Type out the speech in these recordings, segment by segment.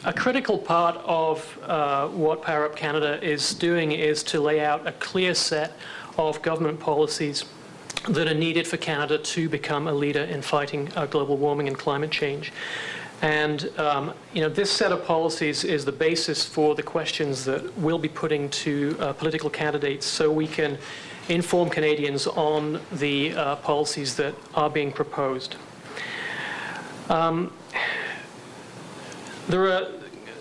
A critical part of what PowerUP Canada is doing is to lay out a clear set of government policies that are needed for Canada to become a leader in fighting global warming and climate change. And this set of policies is the basis for the questions that we'll be putting to political candidates, so we can inform Canadians on the policies that are being proposed. There are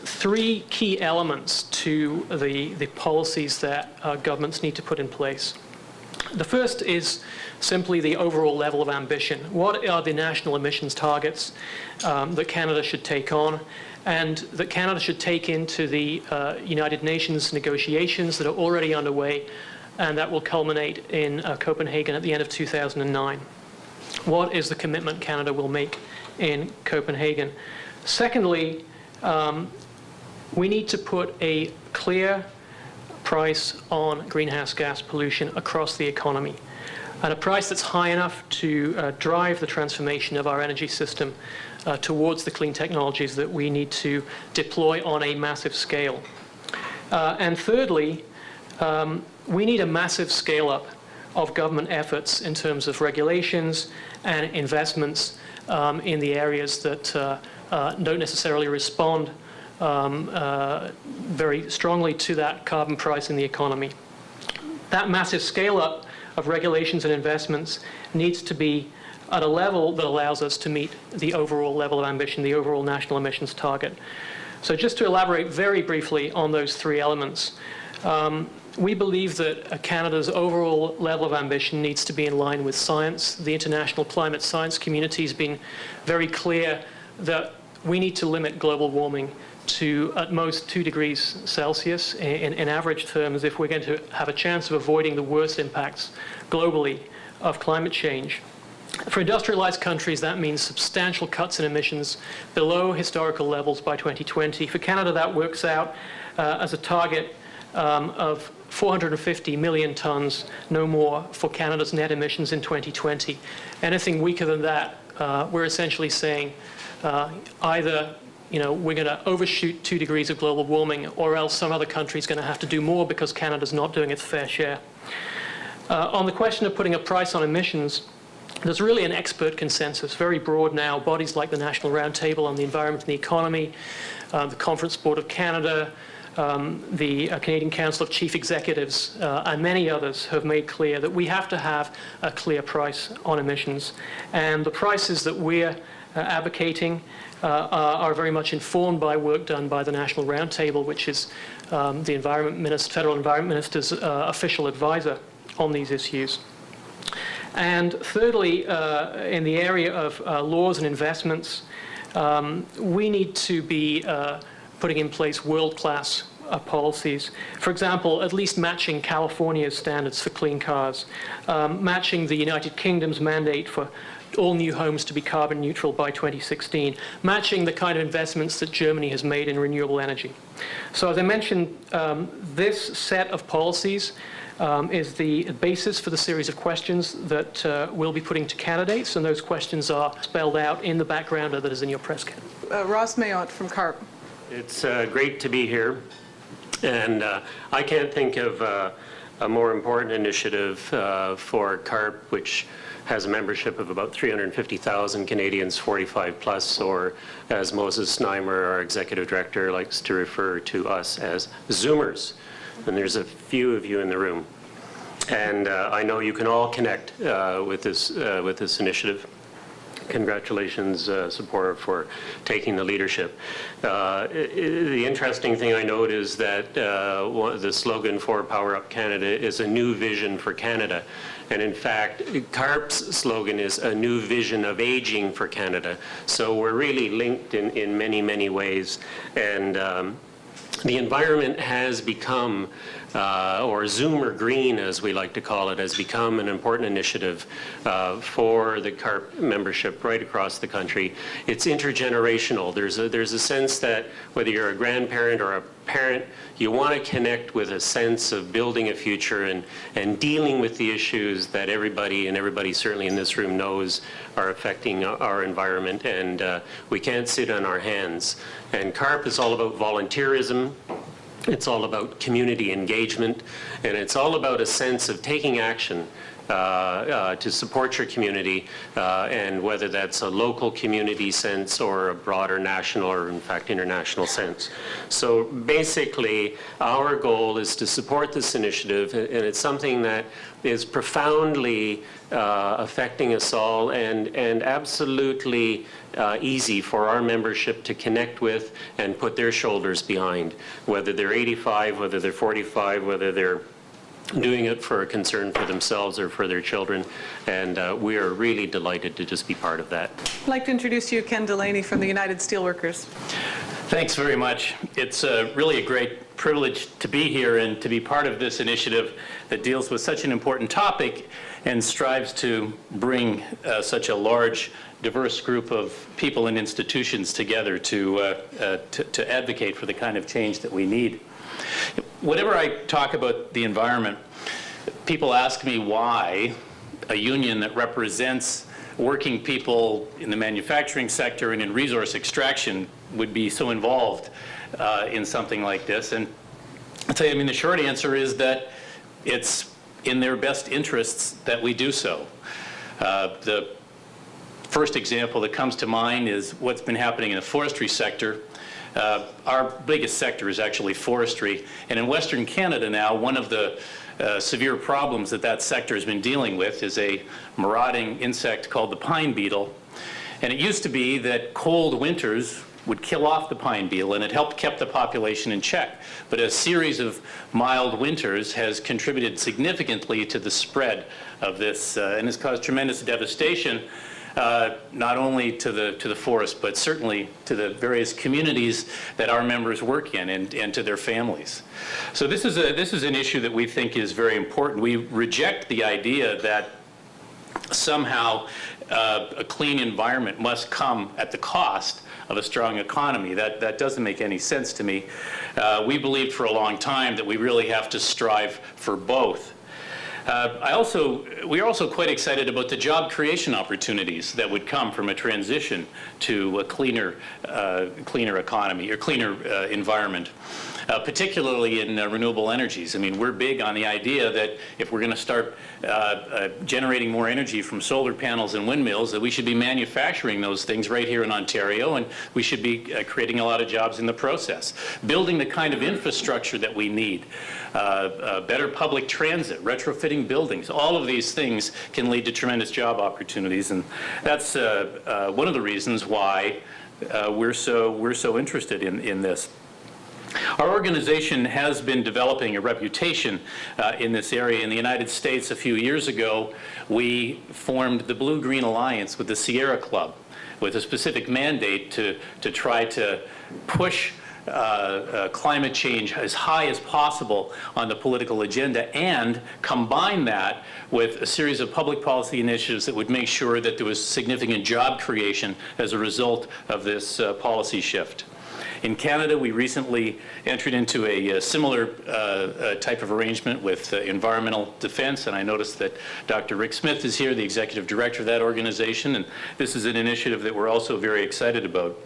three key elements to the policies that governments need to put in place. The first is simply the overall level of ambition. What are the national emissions targets that Canada should take on, and that Canada should take into the United Nations negotiations that are already underway and that will culminate in Copenhagen at the end of 2009? What is the commitment Canada will make in Copenhagen? Secondly, we need to put a clear price on greenhouse gas pollution across the economy, and a price that's high enough to drive the transformation of our energy system towards the clean technologies that we need to deploy on a massive scale. And thirdly, we need a massive scale-up of government efforts in terms of regulations and investments in the areas that don't necessarily respond very strongly to that carbon price in the economy. That massive scale-up of regulations and investments needs to be at a level that allows us to meet the overall level of ambition, the overall national emissions target. So just to elaborate very briefly on those three elements, we believe that Canada's overall level of ambition needs to be in line with science. The international climate science community has been very clear that we need to limit global warming to at most 2 degrees Celsius in average terms if we're going to have a chance of avoiding the worst impacts globally of climate change. For industrialized countries, that means substantial cuts in emissions below historical levels by 2020. For Canada, that works out as a target of 450 million tons, no more, for Canada's net emissions in 2020. Anything weaker than that, we're essentially saying either we're going to overshoot 2 degrees of global warming, or else some other country is going to have to do more because Canada's not doing its fair share. On the question of putting a price on emissions, there's really an expert consensus, very broad now. Bodies like the National Roundtable on the Environment and the Economy, the Conference Board of Canada, the Canadian Council of Chief Executives, and many others have made clear that we have to have a clear price on emissions. And the prices that we're advocating are very much informed by work done by the National Roundtable, which is the Federal Environment Minister's official advisor on these issues. And thirdly, in the area of laws and investments, we need to be putting in place world-class policies. For example, at least matching California's standards for clean cars, matching the United Kingdom's mandate for all new homes to be carbon neutral by 2016, matching the kind of investments that Germany has made in renewable energy. So as I mentioned, this set of policies is the basis for the series of questions that we'll be putting to candidates, and those questions are spelled out in the background that is in your press kit. Ross Mayont from CARP. It's great to be here, and I can't think of a more important initiative for CARP, which has a membership of about 350,000 Canadians, 45 plus, or as Moses Znaimer, our executive director, likes to refer to us as Zoomers. And there's a few of you in the room. And I know you can all connect with this initiative. Congratulations, supporter, for taking the leadership. The interesting thing I note is that the slogan for PowerUp Canada is a new vision for Canada. And in fact, CARP's slogan is a new vision of aging for Canada. So we're really linked in many, many ways. And the environment has become, or Zoomer Green as we like to call it, has become an important initiative for the CARP membership right across the country. It's intergenerational. There's a sense that whether you're a grandparent or a parent, you want to connect with a sense of building a future and dealing with the issues that everybody, and everybody certainly in this room knows, are affecting our environment, and we can't sit on our hands. And CARP is all about volunteerism. It's all about community engagement, and it's all about a sense of taking action to support your community, and whether that's a local community sense or a broader national or in fact international sense. So basically our goal is to support this initiative, and it's something that is profoundly affecting us all, and absolutely easy for our membership to connect with and put their shoulders behind, whether they're 85, whether they're 45, whether they're doing it for a concern for themselves or for their children, and we are really delighted to just be part of that. I'd like to introduce you Ken Delaney from the United Steelworkers. Thanks very much. It's really a great privilege to be here and to be part of this initiative that deals with such an important topic and strives to bring such a large, diverse group of people and institutions together to advocate for the kind of change that we need. Whenever I talk about the environment, people ask me why a union that represents working people in the manufacturing sector and in resource extraction would be so involved in something like this. And I'll tell you, I mean, the short answer is that it's in their best interests that we do so. The first example that comes to mind is what's been happening in the forestry sector. Our biggest sector is actually forestry, and in Western Canada now, one of the severe problems that sector has been dealing with is a marauding insect called the pine beetle. And it used to be that cold winters would kill off the pine beetle, and it helped keep the population in check. But a series of mild winters has contributed significantly to the spread of this, and has caused tremendous devastation, not only to the forest, but certainly to the various communities that our members work in, and to their families. So this is an issue that we think is very important. We reject the idea that somehow a clean environment must come at the cost of a strong economy. That doesn't make any sense to me. We believed for a long time that we really have to strive for both. We are also quite excited about the job creation opportunities that would come from a transition to a cleaner economy, or cleaner environment, particularly in renewable energies. I mean, we're big on the idea that if we're going to start generating more energy from solar panels and windmills, that we should be manufacturing those things right here in Ontario, and we should be creating a lot of jobs in the process. Building the kind of infrastructure that we need, better public transit, retrofitting buildings, all of these things can lead to tremendous job opportunities, and that's one of the reasons why we're so interested in this. Our organization has been developing a reputation in this area. In the United States, a few years ago, we formed the Blue-Green Alliance with the Sierra Club, with a specific mandate to try to push climate change as high as possible on the political agenda, and combine that with a series of public policy initiatives that would make sure that there was significant job creation as a result of this policy shift. In Canada, we recently entered into a similar type of arrangement with Environmental Defense, and I noticed that Dr. Rick Smith is here, the Executive Director of that organization, and this is an initiative that we're also very excited about.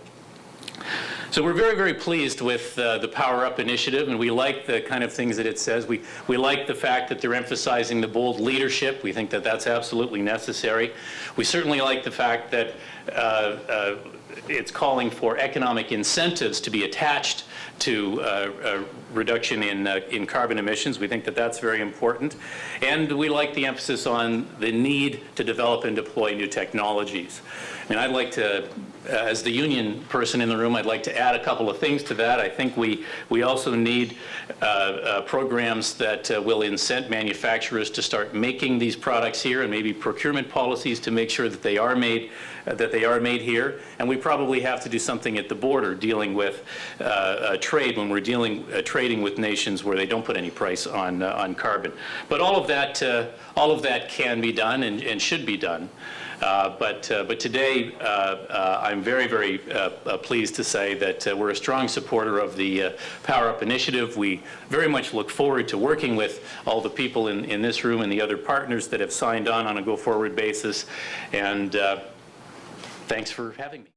So we're very, very pleased with the PowerUP initiative, and we like the kind of things that it says. We like the fact that they're emphasizing the bold leadership. We think that that's absolutely necessary. We certainly like the fact that it's calling for economic incentives to be attached to a reduction in carbon emissions. We think that that's very important. And we like the emphasis on the need to develop and deploy new technologies. And I'd like to, as the union person in the room, I'd like to add a couple of things to that. I think we also need programs that will incent manufacturers to start making these products here, and maybe procurement policies to make sure that they are made here. And we probably have to do something at the border dealing with trade when we're trading with nations where they don't put any price on carbon. But all of that can be done and should be done. But today, I'm very, very pleased to say that we're a strong supporter of the PowerUP initiative. We very much look forward to working with all the people in this room and the other partners that have signed on a go-forward basis. And thanks for having me.